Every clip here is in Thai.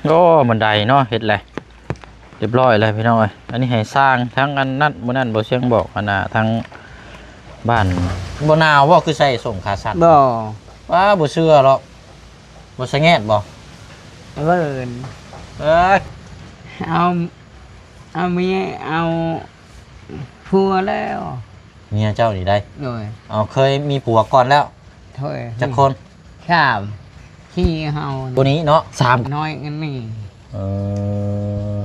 โอ้บันไดเนาะเฮ็ดเลยเรียบร้อยเลยพี่น้องเอ้ยอันนี้ให้สร้างทั้งอันนั้นมื้อนั้นบ่เชียงบอกอันน่ะทั้งบ้านบ่นาวบ่คือใส่ส่งขาสัตว์บ่ว้าบ่เชื่อหรอกบ่สะแงดบ่เบิ่นเอ้ยเอาเมียเอาผัวแล้ว เมียเจ้านี่ได้โดยเอาเคยมีผัวก่อนแล้วถ้วยจักคน 3ที่เฮาตัวนี้เนาะ3น้อยกันนี่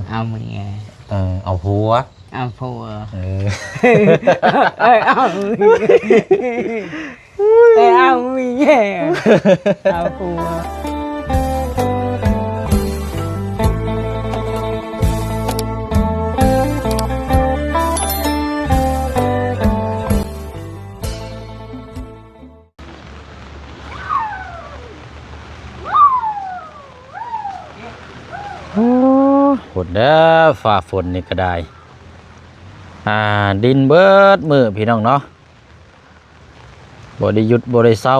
เอาเมียเอาผัวเอาผัวเอาเมียเอาผัวฝนเด้อฝ่าฝนนี่ก็ได้ดินเบิดมือพี่น้องเนาะบ่ได้หยุดบ่ได้เศร้า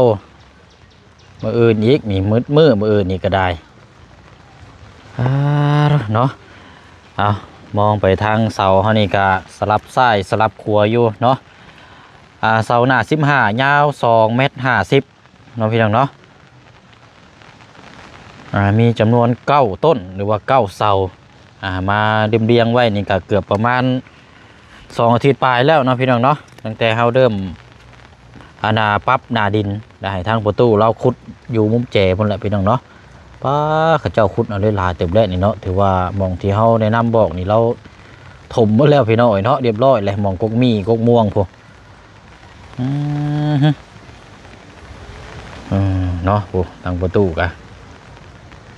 มื้ออื่นอีกนี่มืดมื้ออื่นนี่ก็ได้เนาะเอามองไปทางเสาเฮานี่ก็สลับซ้ายสลับขวาอยู่เนาะเสาหน้า15ยาว2.50 เมตรเนาะพี่น้องเนาะมีจำนวน9ต้นหรือว่า9เสามาเรียงไว้นี่ก็เกือบประมาณ2 อาทิตย์ปลายแล้วเนาะพี่น้องเนาะตั้งแต่เฮาเริ่มปรับหน้าดินได้ทางประตูเราขุดอยู่มุมแจพุ่นแหละพี่น้องเนาะป้าเขาเจ้าขุดเอาได้หลายเต็มแล้วนี่เนาะถือว่ามองที่เฮาแนะนำบอกนี่เราถมหมดแล้วพี่น้องเนาะเรียบร้อยเลยมองกกมีกกม่วงพวกเนาะทางประตูกะ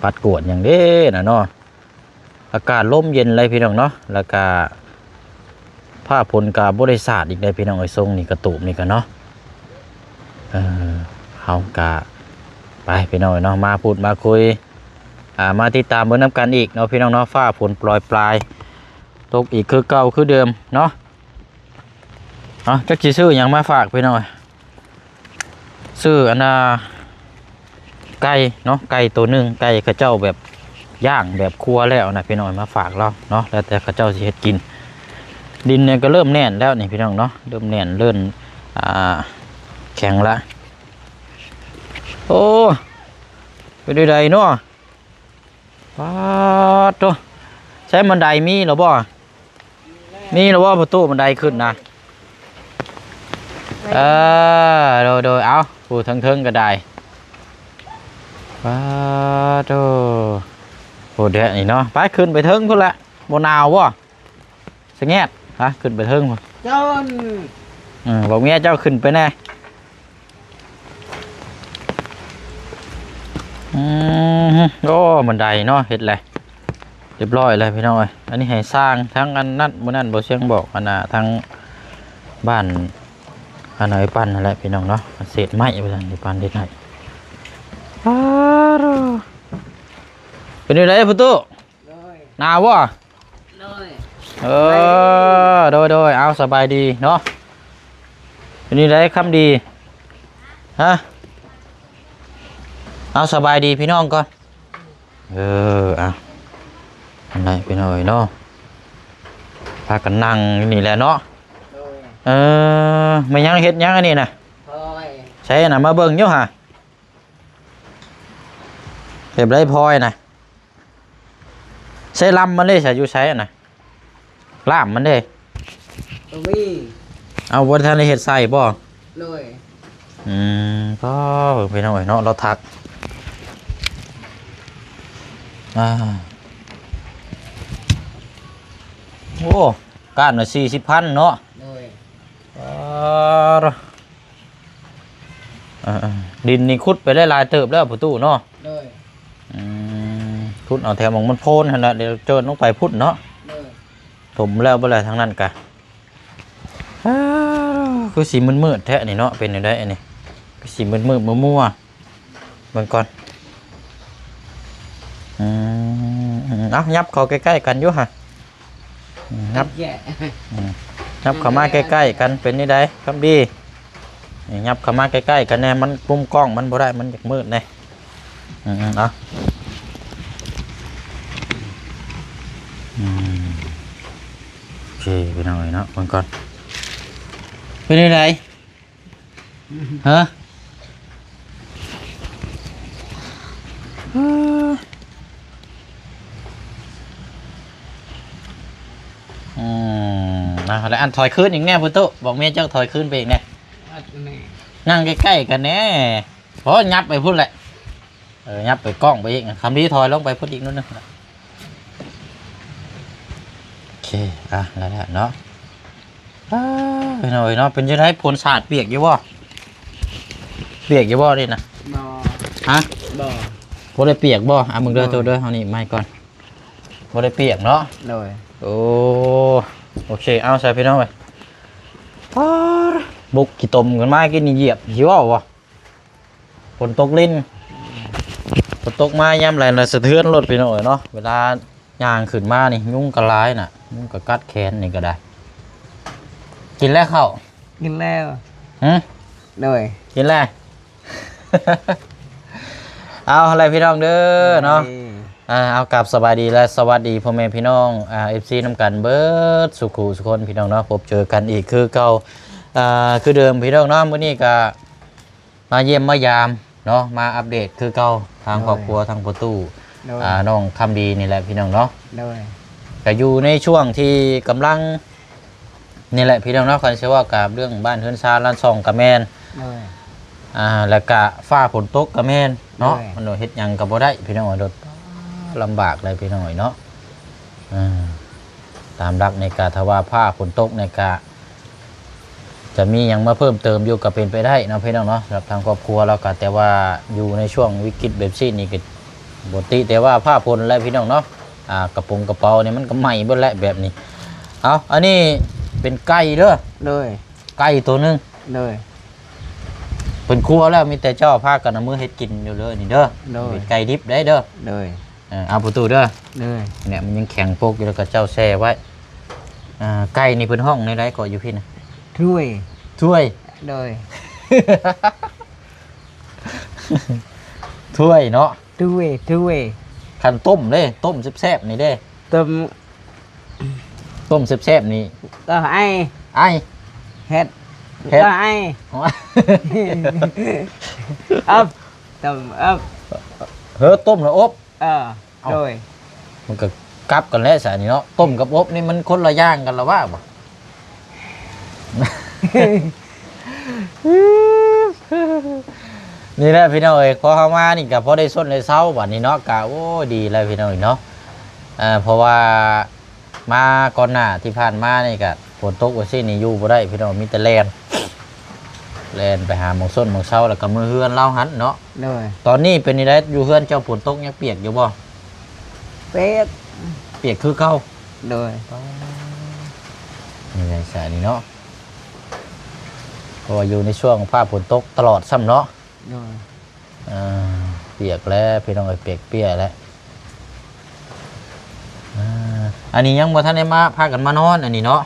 ปัดกวดอย่างเด้น่ะเนาะอากาศร่มเย็นเลยพี่น้องเนาะแล้วก็ผ้าพลกาบริษัทอีกได้พี่น้องไอ้ทรงนี่กระตุกนี่กันเนาะเฮากะไปพี่น้องเนาะมาพูดมาคุยมาติดตามเบิ่งน้ำกันอีกเนาะพี่น้องเนาะฟ้าฝนปล่อยปลายตกอีกคือเก่าคือเดิมเนาะจักสิซื้อหยังมาฝากพี่น้องซื้อไก่เนาะไก่ตัวหนึ่งไก่ข้าเจ้าแบบย่างแบบครัวแล้วนะพี่น้องมาฝากเราเนาะแล้วแต่ข้าเจ้าสิเฮ็ดกินดินเนี่ยก็เริ่มแน่นแล้วนี่พี่น้องเนาะเริ่มแน่นเริ่มแข็งละโอ้ไปดูใดเนาะป้าตัวใช้บันไดมีหรือบ่มีหรือว่าประตูบันไดขึ้นนะโดยเอาผู้ทั้งก็ได้ป้าตัวโอ้เด็ดนี่เนาะไปขึ้นไปเทิงพุ่นละโมนาวบ่สแงดขึ้นไปเทิงพุ่นเจ้าบอกเมียเจ้าขึ้นไปแน่โอ้บันไดเนาะเฮ็ดเลยเรียบร้อยเลยพี่น้องเอ้ยอันนี้ให้สร้างทั้งอันนั้นมื้อนั้นบ่เชียงบอกอันน่ะทั้งบ้านอันไหนปั้นนั่นแหละพี่น้องเนาะเศษไม้ไปซั่นนี่ปั้นได้ไหนเป็นยังไงพุตุหนาววะโดยเอาสบายดีเนาะเป็นยังไงคำดีเอาสบายดีพี่น้องก่อนเอาอะไรพี่น้อยเนาะพากันนั่งนี่แหละเนาะไม่ยังเฮ็ดยังอันนี้นะใช่น่ะมาเบิ่งอยู่ฮะเก็บได้พลอยนะใช้ลำมันได้ใช้อยู่ใช้นะล่ามมันได้เอาบนทานในเห็ดใส่บ่เลยก็ไปหน่อยเนาะเราทักโอ้ก้านมา40,000เนาะดินนี่คุดไปได้ลายเติบแล้วประตูเนาะพุดเอาแถวมองมันโพนขนาดเดี๋ยวเจอต้องไปพุดเนาะถมแล้วเมื่อไรทั้งนั้นกะคือสีมืดๆแท้นี่เนาะเป็นอยู่ได้อันนี้คือสีมืดมั่วๆมันก่อนยับเขาใกล้ๆกันอยู่ฮะยับเข้ามาใกล้ๆกันเป็นนี่ได้ครับดียับเข้ามาใกล้ๆกันแน่มันมุมกล้องมันบ่ได้มันอยากมืดเลย อืมโอเคไปหน่อยเนาะมันก่อนเป็นยังไงฮะนะแล้วอันถอยขึ้นอีกแน่พุทธบอกเมียเจ้าถอยขึ้นไปอีกแน่นั่งใกล้ๆกันแน่เพราะยับไปพุ่นแหละยับไปกล้องไปอีกคำนี้ถอยลงไปพุ่นอีกนิดนึงโอเคแล้วเนาะไปหน่อยเนาะเป็นยังไงผลศาสตร์เปียกอยู่บ่เปียกอยู่บ่ดินะ บ่ ฮะ บ่ บ่ได้เปียกบ่มึงเด้อตัวเด้อเอานี่ไม่ก่อนบ่ได้เปียกเนาะ โดย โอเคเอาใส่พี่น้องไปบุกกี่ตมกันมากินนี่เหยียบหิวบ่ฝนตกลิ้นฝนตกมาย่ำไรน่ะสะเทือนรถพี่น้องเนาะเวลาย่างขึ้นมานี่ยุ่งกระร้ายน่ะยุ่งกระกัดแขนนี่ก็ได้กินแล้วเข้า กินแล้ว โดย กินแล้ว เอาอะไรพี่น้องเด้อเนาะเอากลับสบายดีและสวัสดีพ่อแม่พี่น้องFC นำกันเบิดสุขุสุคนพี่น้องเนาะพบเจอกันอีกคือเก่าคือเดิมพี่น้องเนาะมื้อนี้ก็มาเยี่ยมมายามเนาะมาอัปเดตคือเก่าทางครอบครัวทางประตูน้องคำดีนี่แหละพี่น้องเนาะก็อยู่ในช่วงที่กำลังนี่แหละพี่น้องเนาะคันเชื่อว่ากับเรื่องบ้านเฮือนซาลานซองกับแม่นแล้วก็ฟ้าฝนตกกับแม่นเนาะมันเฮ็ดหยังก็บ่ได้พี่น้องโดดลำบากเลยพี่น้องเนาะตามรักในการทว่าผ้าฝนตกในกะจะมีอย่างมาเพิ่มเติมอยู่ก็เป็นไปได้นะพี่น้องเนาะสำหรับทางครอบครัวเราก็แต่ว่าอยู่ในช่วงวิกฤตแบบนี้นี่ก็ปกติแต่ว่าผ้าฝนอะไรพี่น้องเนาะกระโปรงกระเป๋าเนี่ยมันก็ใหม่เบิดแล้วแบบนี้เอาอันนี้เป็นไก่เด้อเลยไก่ตัวนึงเลยเป็นครัวแล้วมีแต่เจ้าพากันเอามือเฮ็ดกินอยู่เลยนี่เด้อเป็นไก่ดิบได้เด้อเลยเอาประตูเด้อเลยเนี่ยมันยังแข็งโปกอยู่แล้วก็เจ้าแช่ไว้ไก่นี่เป็นห้องในไรก็อยู่พี่นะถ้วยเลยถ้วยเนาะถ้วยขันต้มเลยต้มแซ่บๆนี่เด้ต้มแซ่บๆนี่ก็ไอเฮ็ดก็ไออัพต้มอัพต้มแล้วอบโดยมันก็กลับกันแล้วสานี่เนาะต้มกับอบนี่มันคนละย่างกันละว่าบ่นี่แหละพี่น้องเอ้ยพอเข้ามานี่ก็พอได้ส้นได้เช้าบัดนี้เนาะกะโอ้ดีแล้วพี่น้องเนาะเพราะว่ามาก่อนหน้าที่ผ่านมานี่ก็ฝนตกว่าซี่นี่อยู่บ่ได้พี่น้องมีแต่แล่นไปหาหมองส้นหมองเช้าแล้วก็มือเฮือนเล่าหันเนาะตอนนี้เป็นนี่ได้อยู่เฮือนเจ้าฝนตกยังเปียกอยู่บ่เปียกคือเก่าเลยนี่ไงสายนี่เนาะเพราะว่าอยู่ในช่วงฟ้าฝนตกตลอดซ้ำเนาะเปียกแล้วพี่น้องเอ้ยเปียกแล้วอันนี้ยังบ่ทันได้มาพากันมานอนอันนี้เนาะ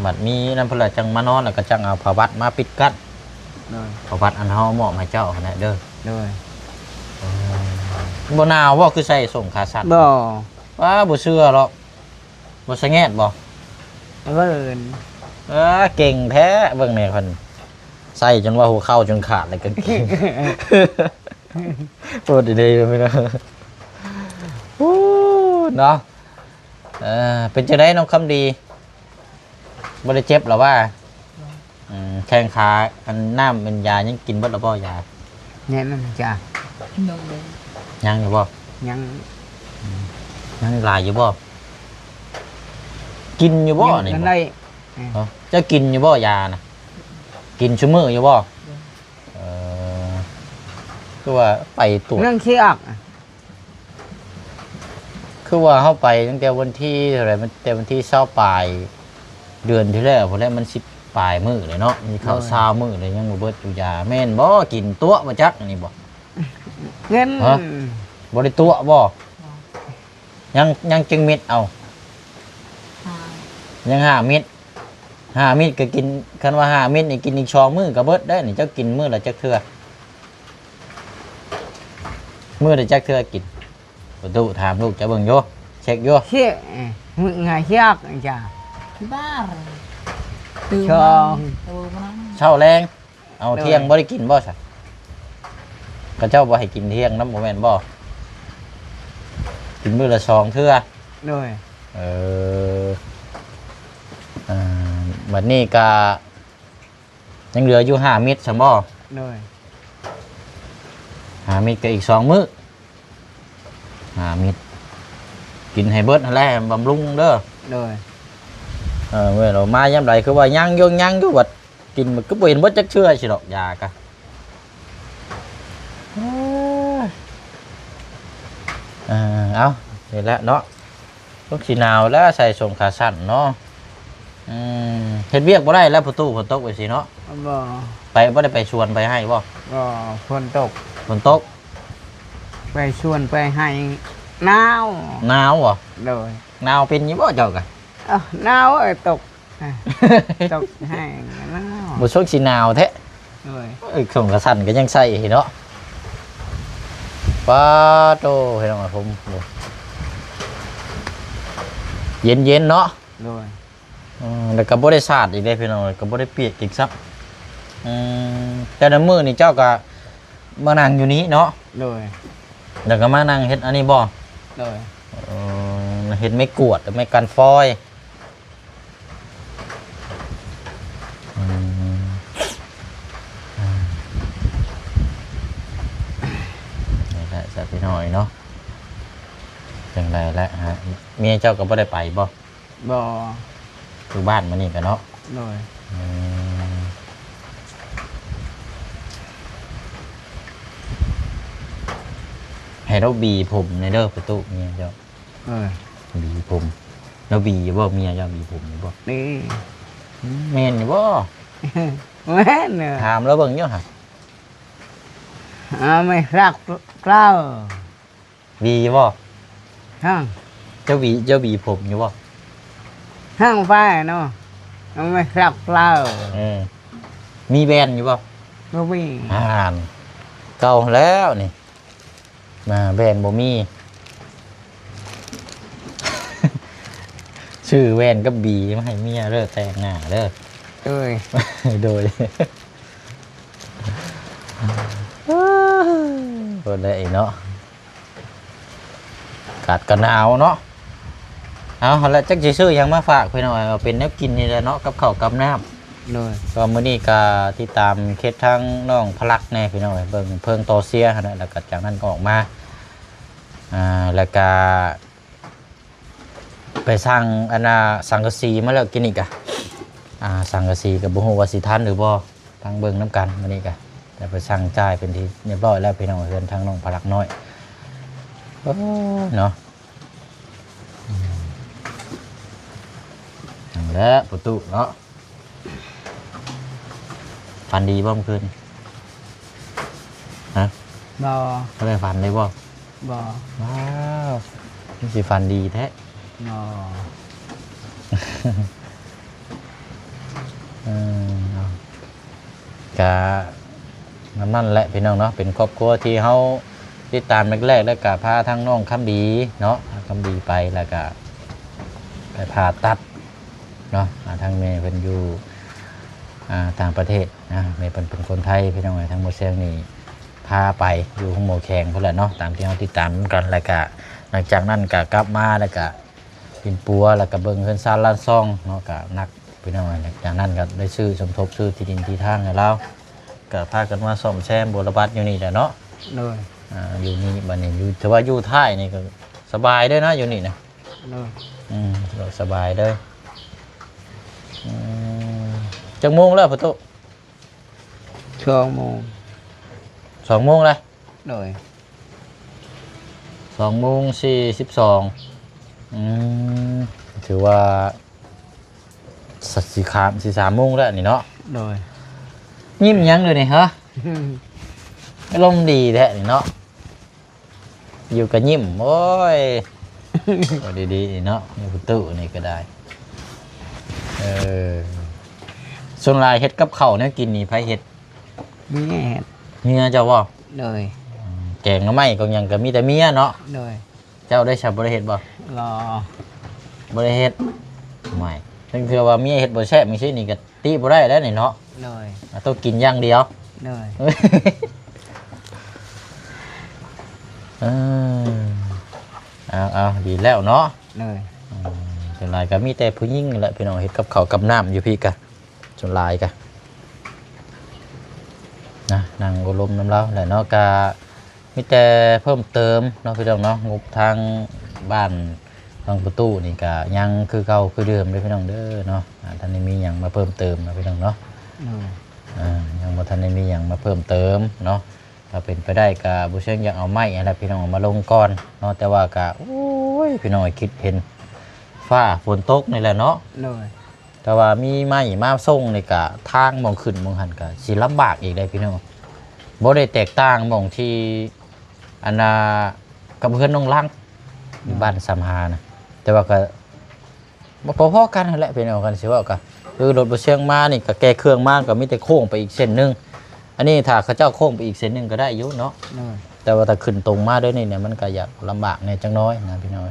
บัดมีน้ำพลาจังมานอนแล้วก็จังเอาผ้าวัดมาปิดกั้นผ้าวัดอันเฮาเหมาะให้เจ้านะเด้อบ่หนาวบ่คือใส่ส่งขาสั้นบ่ว่าบ่เชื่อหรอกบ่สะแงดบ่เบิ่นเก่งแท้เบิ่งแม่เพิ่นใส่จนว่าหัวเข่าจนขาดเลยกางเกงโคตรดีเลยพี่น้องเนาะเป็นจังได๋น้องคำดีบ่ได้เจ็บหรอว่าแข้งขาอันน้ำเป็นยายังกินเบิดหรือบ่ยาเนี่ยมันจ้ะยังอยู่บ่ยังหลายอยู่บ่กินอยู่บ่นี่จะกินอยู่บ่ยานะกินชั่วมื้ออยู่บ่คือว่าไปตรวจเรื่องขี้อักคือว่าเข้าไปตั้งแต่วันที่เท่าไหร่มันแต่วันที่20ปลายเดือนที่แล้วพอแล้วมัน10ปลายมื้อเลยเนาะมีข้าว20มื้อเลยยังบ่เบิดอยู่ยาแม่นบ่กินตัวบ่จักนี่บ่เงินบ่ได้ตัวบ่ยังจึงเม็ดเอายัง5เม็ดก็กินคันว่า5เม็ดนี่กินอีก2มื้อก็เบิดได้นี่เจ้ากินมื้อละจักเทื่อ มื้อได้จักเทื่อกินประตูถามลูกจะเบิ่งอยู่เช็คอยู่ เชี่ยมึงไงเชี่ยกจ้ะ ที่บ้านตื่น ช่อง ตื่นมานั่ง เช้าแรงเอาเที่ยงบ่ได้กินบ่ซะก็เจ้าบ่ให้กินเที่ยงนำบ่แม่นบ่กินมื้อละ2เทื่อ โดย เอออ่าบัดนี้ก็ยังเหลืออยู่5เม็ดซั่นบ่ โดย 5เม็ดก็อีก2มื้อ5เม็ดกินให้เบิดนั่นแหละบำรุงเด้อ โดย เมื่อเรามายามใดคือว่ายังอยู่บัดกินมันก็บ่เห็นเบิดจักเทื่อสิดอกยากะเอานี่แหละเนาะต้องสิหนาวแล้วใส่สมขาสั้นเนาะเฮ็ดเวียกบ่ได้แล้วประตูฝนตกไปสิเนาะ บ่ ไปบ่ได้ไปชวนไปให้บ่ บ่ฝนตก ฝนตก ไปชวนไปให้หนาว หนาวบ่ โดย หนาวเป็นอยู่บ่เจ้ากะ หนาวตกตกแห้งหนาว บ่ช่วงสิหนาวแท้ โดย สมขาสั้นก็ยังใส่เนาะป้าโตให้น้องผมเย็นๆเนาะ โดย แล้วก็บ่ได้สาดอีกเลยพี่น้องก็บ่ได้เปียกอีกซักแต่ในมื้อนี่เจ้าก็มานั่งอยู่นี้เนาะ โดย แล้วก็มานั่งเฮ็ดอันนี้บ่ โดย เฮ็ดไม่กวดไม่กันฟอยนี่แหละสักพี่น้อยเนาะจังไดแล้วฮะเมียเจ้าก็บ่ได้ไปบ่ บ่ อยู่บ้านมานี่กันเนาะ โดย ให้เราบีผมในเด้อประตูเมียเจ้า บีผมเราบีอยู่บ่เมียเจ้าบีผมอยู่บ่ นี่ แม่นอยู่บ่ แม่นเนี่ย ถามแล้วเบิ่งอยู่ฮะ ไม่รักเกล้า บีอยู่บ่ ห้าง เจ้าบีผมอยู่บ่ ห้างไฟเนาะไม่รักเกล้า มีแบรนด์อยู่บ่ บ่มี เก่าแล้วนี่มาแบรนด์บ่มี ชื่อแวนกับบีมาให้เมียเด้อแต่งหน้าเด้อ โดย โดยโดยได้เนาะกัดกันหนาวเนาะเอาแล้วจักสิซื้อหยังมาฝากพี่น้อยเอาเป็นแนวกินนี่แหละเนาะกับข้าวกับน้ำ โดย ก็มื้อนี้ก็ติดตามเคสทางน้องพลักแน่พี่น้อยเบิ่งเพิ่งโตเสียหั่นน่ะแล้วก็จากนั้นก็ออกมาแล้วก็ไปสร้างอันน่ะสังกะสีมาแล้วกินอีกอ่ะสังกะสีก็บ่ฮู้ว่าสิทันหรือบ่ทางเบิ่งนํกันมื้อนี้ก็แต่ไปสั่งจ่ายเป็นที่เรียบร้อยแล้วพี่น้องเฮือนทางน้องพลักน้อยเนาะนั่นแหละประตูเนาะฝันดีบ่เมื่อคืนฮะ บ่ ก็เลยฝันได้บ่ บ่ ว้าวนี่สิฝันดีแท้ บ่ ก็นั่นแหละพี่น้องเนาะเป็นครอบครัวที่เฮาติดตามแรกๆแล้วก็พาทั้งน้องคำดีเนาะคำดีไปแล้วก็ไปผ่าตัดเนาะทางเมย์เป็นอยู่ต่างประเทศนะเมย์เป็นคนไทยพี่น้องทั้งหมดเสียงนี่พาไปอยู่ห้องโมแข่งเพื่อนแหละเนาะตามที่เราติดตามกันแล้วก็หลังจากนั้นก็กลับมาแล้วก็เป็นปัวแล้วก็เบิ่งเฮือนซานล้านซองเนาะก็นักพี่น้องหลังจากนั้นก็ได้ซื้อสมทบซื้อที่ดินที่ทางให้เราก็พากันมาซ่อมแซมบูรบัตอยู่นี่แหละเนาะ โดย อยู่นี่บัดนี้อยู่แต่ว่าอยู่ท้ายนี่ก็สบายเด้อนะอยู่นี่นะ โดย สบายเด้อจักโมงแล้วพ่อตุ ชั่วโมง 2 โมงเลย โดย 2:42ถือว่าสักสี่3 โมงแล้วนี่เนาะ โดย ยิ้มยังเลยนี่ฮะอารมณ์ดีแท้นี่เนาะอยู่กับยิ้มโอ้ย ดีๆเนาะนี่พ่อตุนี่ก็ได้ส่วนลายเฮ็ดกับข้าวเนี่ยกินนี่ไผเฮ็ด มีเห็ด เมียเจ้าบ่ โดย ท แกงหน่อไม้ก็ยังก็มีแต่เมียเนาะ เลย เจ้าได้ฉับบ่ได้เฮ็ดบ่ รอ บ่ได้เฮ็ดไม่ถึงเทื่อว่าเมียเฮ็ดบ่แซ่บมีซี่นี่ก็ติบ่ได้แล้วนี่เนาะ เลย ต้องกินอย่างเดียว เลย เออเอาดีแล้วเนาะ เลย ส่วนหลายก็มีแต่ผู้หญิงนี่แหละพี่น้องเฮ็ดกับข้าวกับน้ำอยู่พี่กะส่วนหลายกะนะนั่งอบรมน้ำเล้าแหละเนาะกะมีแต่เพิ่มเติมเนาะพี่น้องเนาะงบทางบ้านทางประตูนี่กะยังคือเก่าคือเดิมเลยพี่น้องเด้อเนาะท่านนี้มีหยังมาเพิ่มเติมนะพี่น้องเนาะ เลย ยังบ่ทันได้มีหยังมาเพิ่มเติมเนาะถ้าเป็นไปได้ก็บ่เชิงอยากเอาไม้อะไรพี่น้องเอามาลงก่อนเนาะแต่ว่าก็โอ้ยพี่น้องคิดเห็นฟ้าฝนตกนี่แหละเนาะ เลย แต่ว่ามีไม้มาส่งนี่ก็ทางมองขึ้นมองหันก็สิลำบากอีกได้พี่น้องบ่ได้แตกต่างมองที่อันน่ะกับเพื่อนน้องลังอยู่บ้านสำหานะแต่ว่าก็บ่พอๆกันนั่นแหละพี่น้องกันสิว่าก็คือรถบ่เชียงมานี่ก็แก้เครื่องมาก็มีแต่โค้งไปอีกเส้นหนึงอันนี้ถ้าเขาเจ้าโค้งไปอีกเส้นหนึงก็ได้อยู่เนาะ เลย แต่ว่าถ้าขึ้นตรงมาด้วยนี่เนี่ยมันก็อยากลำบากในจังน้อยนะพี่น้อย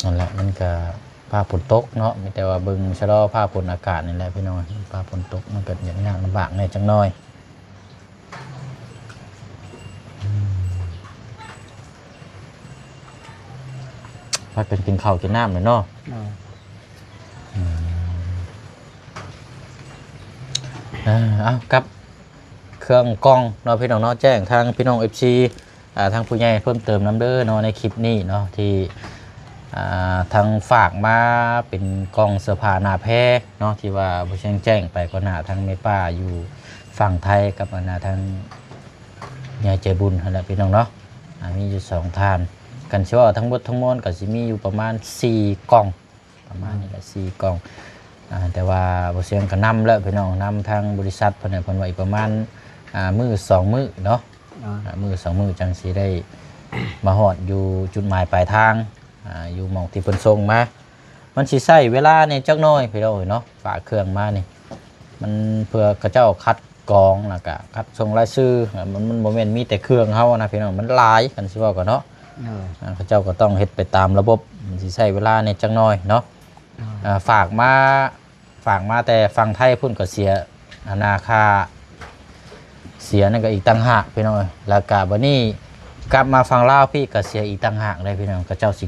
นั่นแหละมันก็ผ้าฝนตกเนาะมีแต่ว่าเบิ่งชะลอผ้าฝนอากาศนี่แหละพี่น้อยผ้าฝนตกมันก็อย่างยากลำบากในจังน้อยพากันกินข้าวกินน้ำเลยเนาะ เลย เอากับเครื่องกล้องเนาะพี่น้องเนาะแจ้งทางพี่น้อง FC ทางผู้ใหญ่เพิ่มเติมน้ำเด้อเนาะในคลิปนี้เนาะที่ทางฝากมาเป็นกล้องเสื้อผ้าหน้าแพรเนาะที่ว่าผู้เชี่ยงแจ้งไปก็หน้าทางแม่ป้าอยู่ฝั่งไทยกับหน้าทางยายใจบุญนั่นแหละพี่น้องเนาะมีอยู่2ท่านกันเชื่อว่าทั้งหมดทั้งมวลก็สิมีอยู่ประมาณ4กล่องประมาณนี้แหละ4กล่องแต่ว่าบ่เสียงก็นำแล้วพี่น้องนำทางบริษัทเพิ่นเพิ่นว่าอีกประมาณมื้อ2มื้อเนาะมื้อ2มื้อจังสิได้ มาฮอดอยู่จุดหมายปลายทางอยู่หม่องที่เพิ่นส่งมามันสิใช้เวลานี่จักหน่อยพี่น้องเนาะฝากเครื่องมานี่มันเพื่อกระเจ้าคัดกรองแล้วก็คัดส่งรายชื่อมันบ่แม่นมีแต่เครื่องเฮานะพี่น้องมันหลายกันสิว่าก็เนาะ เลย เขาเจ้าก็ต้องเฮ็ดไปตามระบบมันสิใช้เวลานี่จักหน่อยเนาะฝากมาแต่ฝั่งไทยพุ่นก็เสียนาคาเสียนั่นก็อีกต่างหากพี่น้องแล้วก็บัดนี้กลับมาฝั่งลาวพี่ก็เสียอีกต่างหากเลยพี่น้องเขาเจ้าสิ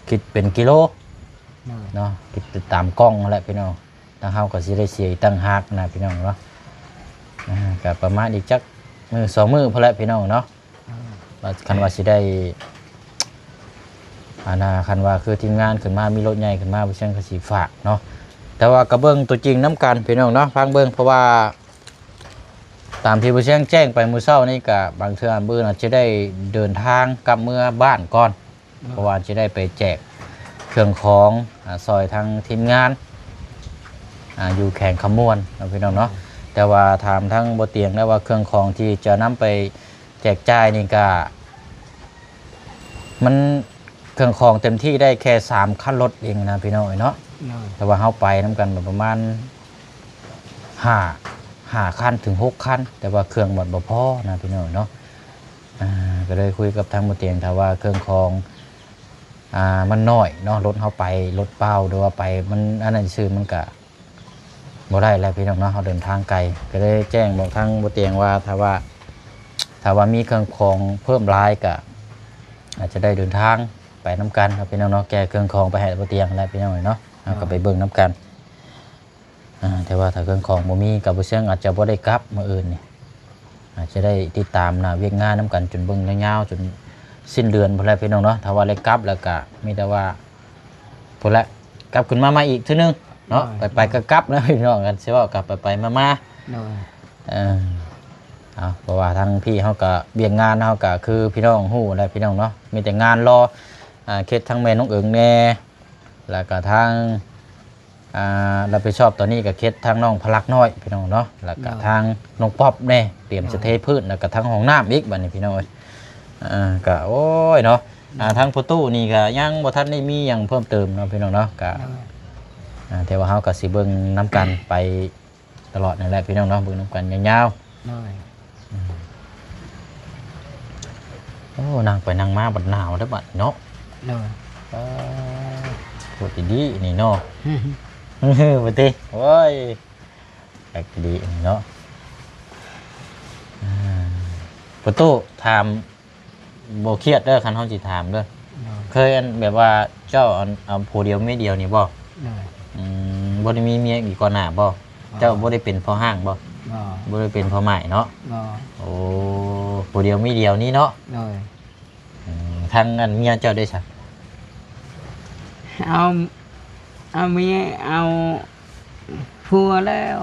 คิดเป็นกิโล เลย เนาะคิดตามกล้องนั่นแหละพี่น้องทางเฮาก็สิได้เสียอีกต่างหากนะพี่น้องเนาะก็ประมาณอีกจักมื้อ2มื้อพอแล้วพี่น้องเนาะว่าคันว่าสิได้คันว่าคือทีมงานขึ้นมามีรถใหญ่ขึ้นมาผู้เชี่ยงก็สิฝากเนาะแต่ว่ากระเบื้องตัวจริงน้ำกันพี่น้องเนาะฟังเบิ้งเพราะว่าตามที่ผู้เชี่ยงแจ้งไปมื้อเช้านี่ก็บางเทื่อเบิ้งอาจจะได้เดินทางกลับเมื่อบ้านก่อนเพราะว่าจะได้ไปแจกเครื่องของซอยทางทีมงานอยู่แข่งขมวนนะพี่น้องเนาะแต่ว่าถามทั้งบ่เตียงแล้วว่าเครื่องของที่จะนำไปแจกจ่ายนี่ก็มันเครื่องของเต็มที่ได้แค่3คันรถเองนะพี่น้องเนาะ เลย แต่ว่าเฮาไปน้ำกันประมาณ5คันถึง6คันแต่ว่าเครื่องหมดบ่พอนะพี่น้องเนาะก็เลยคุยกับทางบ่เตียงถ้าว่าเครื่องของมันน้อยเนาะรถเฮาไปรถเปล่าหรือว่าไปมันอันนั้นซื่อมันก็บ่ได้แล้วพี่น้องเนาะเฮาเดินทางไกลก็เลยแจ้งบอกทางบ่เตียงว่าถ้าว่ามีเครื่องของเพิ่มหลายก็อาจจะได้เดินทางไปน้ำกันครับพี่น้องเนาะแก้เครื่องของไปให้บ่เตียงแล้วพี่น้องเนาะก็ไปเบิ่งน้ำกันแต่ว่าถ้าเครื่องของบ่มีกับบ่เชียงอาจจะบ่ได้กลับมื้ออื่นนี่อาจจะได้ติดตามเวียกงานน้ำกันจนเบิ่งยาวๆจนสิ้นเดือนพุ่นแหละพี่น้องเนาะถ้าว่าได้กลับแล้วก็มีแต่ว่าพุ่นแหละกลับขึ้นมาอีกเทื่อนึงเนาะไปก็กลับนะพี่น้องกันสิว่ากลับไปมา เลย เพราะว่าทางพี่เฮาก็เบี่ยงงานเฮาก็คือพี่น้องฮู้แหละพี่น้องเนาะมีแต่งานรอเขตทั้งแม่น้องเอิงแน่แล้วก็ทางรับผิดชอบตอนนี้ก็เขตทางน้องพลักน้อยพี่น้องเนาะแล้วก็ทางน้องป๊อบแน่เตรียมจะเทพื้นแล้วก็ทางห้องน้ำอีกบัดนี้พี่น้องก็โอ้ยเนาะทางประตูนี่ก็ยังบ่ทันได้มีหยังเพิ่มเติมเนาะพี่น้องเนาะก็แต่ว่าเฮาก็สิเบิ่งน้ำกันไปตลอดนั่นแหละพี่น้องเนาะเบิ่งน้ำกันยาว เลย ๆ โอ้นั่งไปนั่งมาบัดหนาวได้อบัดเนาะ โดย ปวดดีๆนี่เนาะ ปวดดิโอ้ยแปลกดีนี่เนาะประตูถามโบเครียดเด้อคันเฮาสิถามเด้อ โดย เคยอันแบบว่าเจ้าเอาผู้เดียวไม่เดียวนี่บ่ โดย บ่ได้มีเมียอีกก่อนหน้าบ่เจ้าบ่ได้เป็นพ่อห้างบ่ บ่ บ่ได้เป็นพ่อใหม่เนาะ บ่ โอ้ผู้เดียวไม่เดียวนี่เนาะ โดย ทางอันเมียเจ้าได้ซะ เอาเมียเอาผัวแล้ว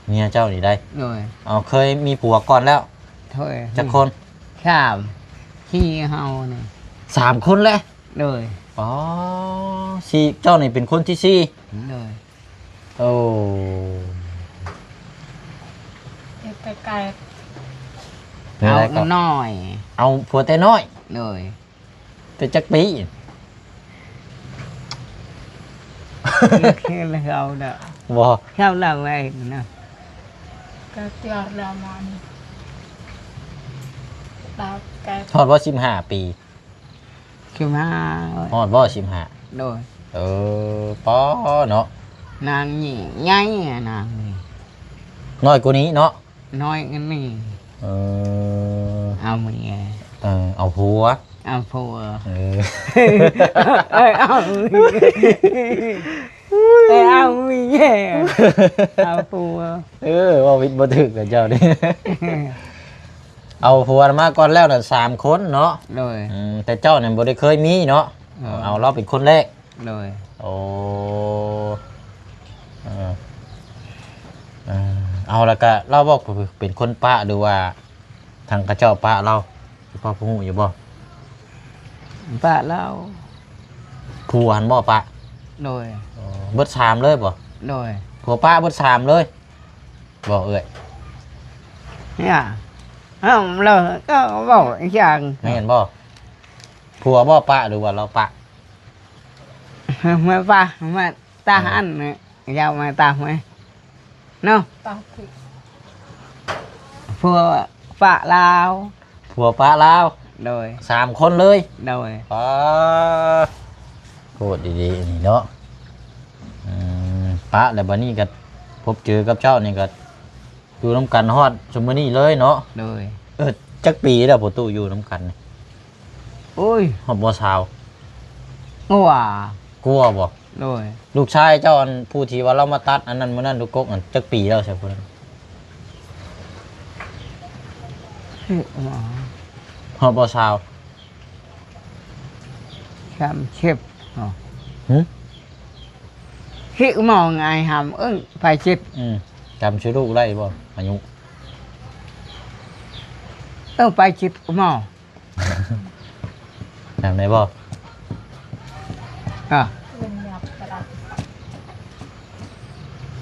เมียเจ้านี่ได้ โดย เอาเคยมีผัวก่อนแล้ว ถ้วย จักคน ข้ามขี้เฮานี่ 3 คนแล้ว โดย อ๋อสี่เจ้านี่เป็นคนที่สี่ โดย โอ้ ไกล เป็น เอา อะไรก็ น้อย เอาผัวแต่น้อย โดย แต่จักปี คือเราเด้อ บ่ เข้าเราไว้นะ ๆก็เตียร์ละมันตาไกล ฮอดบ่15 ปี คือมา ฮอดบ่ โดย 15ป้อเนาะ นางนี่ใหญ่อะนางนี่ น้อยกว่านี้เนาะ น้อยกันนี่ เออ เอาเมีย เอาผัว เอาผัว เออ เอาเมียเอาเมียเอาผัว ว่าวิทย์บ่ถึกกับเจ้านี่ เอาผัวมาก่อนแล้วน่ะ3 คนเนาะ โดย แต่เจ้าเนี่ยบ่ได้เคยมีเนาะ เอาเราเป็นคนแรก โดย โอ้เออเอาแล้วก็เราบอกเป็นคนปะดูว่าทางกระเจ้าปะเราพ่อพูดอยู่บ่ ป้าเรา ผัวหันบ่ปะ โดย เบิด3เลยบ่ โดย ผัวปะเบิด3เลยบ่เอ้ย เนี่ยเอาเราก็บอกอีกอย่าง ไม่เห็นบ่ผัวบ่ปะหรือว่าเราปะ มาป้ามาตาหันเนี่ยยาวมาตาไหมเนาะ ตาผิด พวกป้าลาว ผัวปะลาว โดย 3 คนเลย โดย ปะโคตรดีๆนี่เนาะปะแล้วบัดนี้ก็พบเจอกับเจ้านี่ก็อยู่น้ำกันฮอดซุมื้อนี้เลยเนาะ โดย จักปีแล้วพ่อตู้อยู่น้ำกันนี่ โอ้ย ฮอดบ่สาว งัว กลัวบ่ โดย ลูกชายเจ้าอันผู้ที่ว่าเรามาตัดอันนั้นมื้อนั้นลูกกกอันจักปีแล้วใช่พุ่น หมอ ฮอดบ่สาว คำเช็บ หึ คิดมองไงหำไปจิต จำชื่อลูกได้บ่อายุ ไปจิตหมอ จำได้บ่ อ่ะ เป็นหยับกระดับ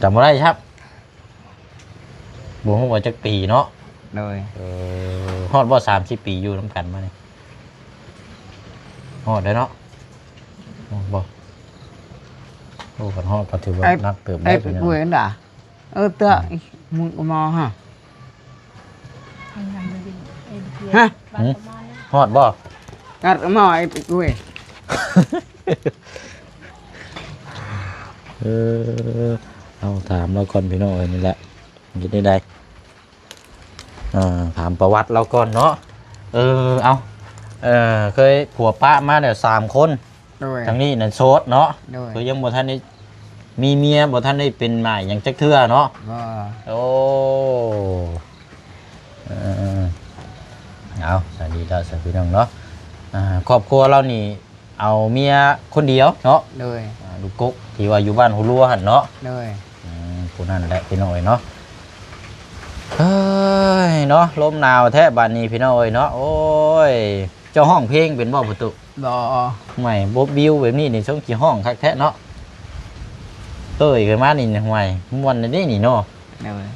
จำบ่ได้ครับบ่ฮู้ว่าจักปีเนาะ โดย ฮอดบ่30 ปีอยู่น้ำกันมานี่ฮอดได้เนาะฮอดบ่โอ้กันฮอดก็ถือว่านักเติบ ไอ้ ได้ ไป เป็น ป่วยนั่นด่ะเตอะมึงมอฮะ ทำงานไม่ดีเอ็นเพีย ฮะ บ้านประมาณนี้ ฮอดบ่ กัดหมอไอ้ไปป่วย เอาถามเราก่อนพี่น้องนี่แหละยินได้ถามประวัติเราก่อนเนาะเอาเคยผัวป้ามาเนี่ย3 คน โดย ทั้งนี้นั่นโสดเนาะ โดย คือยังบ่ทันได้มีเมียบ่ทันได้เป็นใหม่อย่างจักเทื่อเนาะ บ่ โอ้เอาสวัสดีแล้วสวัสดีน้องเนาะครอบครัวเรานี่เอาเมียคนเดียวเนาะ โดย ลูกกกที่ว่าอยู่บ้านหัวรัวหั่นเนาะ โดย ผู้นั่นแหละพี่น้อยเนาะเฮ้ยเนาะลมหนาวแท้บ้านนี้พี่น้อยเนาะโอ้ยเจ้าห้องเพลงเป็นบ่ประตู บ่ ไม่บ่บิวแบบนี้นี่ช่วงกี่ห้องคักแท้เนาะเต้ยกันมานี่ห่วยม่วนนี่นี่เนาะ โดย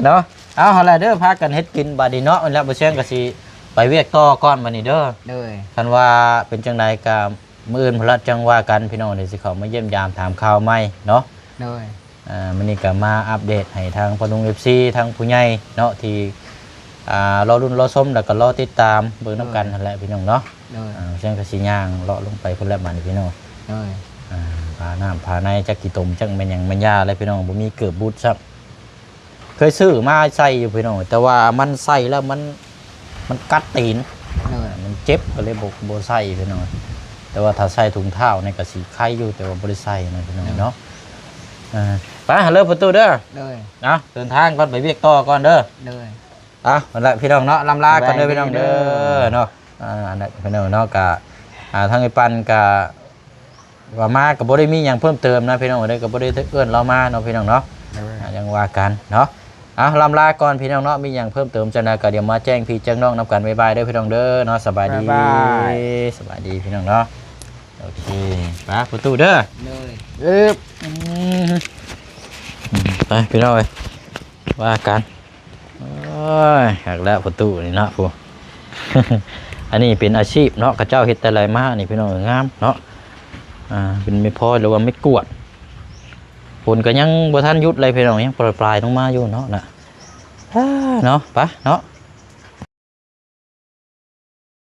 เนาะเอาหั่นแหละเด้อพากันเฮ็ดกินบัดนี้เนาะแล้วบ่เชียงก็สิไปเวียกต่อก่อนบัดนี้เด้อ โดย คันว่าเป็นจังใดก็มื้ออื่นพุ่นละจังว่ากันพี่น้องเดี๋ยวสิเข้ามาเยี่ยมยามถามข่าวใหม่เนาะ โดย มันนี่ก็มาอัปเดตให้ทางพอนุง FC ทางผู้ใหญ่เนาะที่รอรุ่นรอส้มแล้วก็รอติดตามเบิ่งน้ำกันนั่นแหละพี่น้องเนาะเช่นกระสีย่างเลาะลงไปพุ่นแล้วมันพี่น้องพาน้ำพาในจักกี่ตมจักเป็นอย่างมันยาอะไรพี่น้องบ่มีเกือบบูทซับเคยซื้อมาใส่อยู่พี่น้องแต่ว่ามันใส่แล้วมันกัดตีนมันเจ็บก็เลยบ่ใส่พี่น้องแต่ว่าถ้าใส่ถุงเท้าในกระสีไข่อยู่แต่ว่าบ่ได้ใส่นะพี่น้องเนาะไปหาเลิกประตูเด้อนะเดินทางก่อนไปเวียกต่อก่อนเด้อนั่นแหละพี่น้องเนาะลำลากันเด้อพี่น้องเด้อเนาะอันนั้นพี่น้องเนาะกะทางไอ้ปันกะว่ามากับบ่ได้มีอย่างเพิ่มเติมนะพี่น้องได้กับบ่ได้เอื้อนเรามาเนาะพี่น้องเนาะยังว่ากันเนาะลำลาก่อนพี่น้องเนาะมีอย่างเพิ่มเติมจังได๋ก็เดี๋ยวมาแจ้งพี่แจ้งน้องนำกันบ๊ายบายเด้อพี่น้องเด้อเนาะสบายดีสบายดีพี่น้องเนาะโอเคไปประตูเด้อไปพี่น้องเอ้ยว่ากันหักแล้วประตูนี่เนาะพวก อันนี้เป็นอาชีพเนาะกระเจ้าเฮ็ดแต่ไรมานี่พี่น้องงามเนาะเป็นไม่พอหรือว่าไม่กวดฝนก็ยังบ่ทันหยุดเลยพี่น้องยังปล่อยๆลงมาอยู่เนาะน่ะเนาะไปเนาะ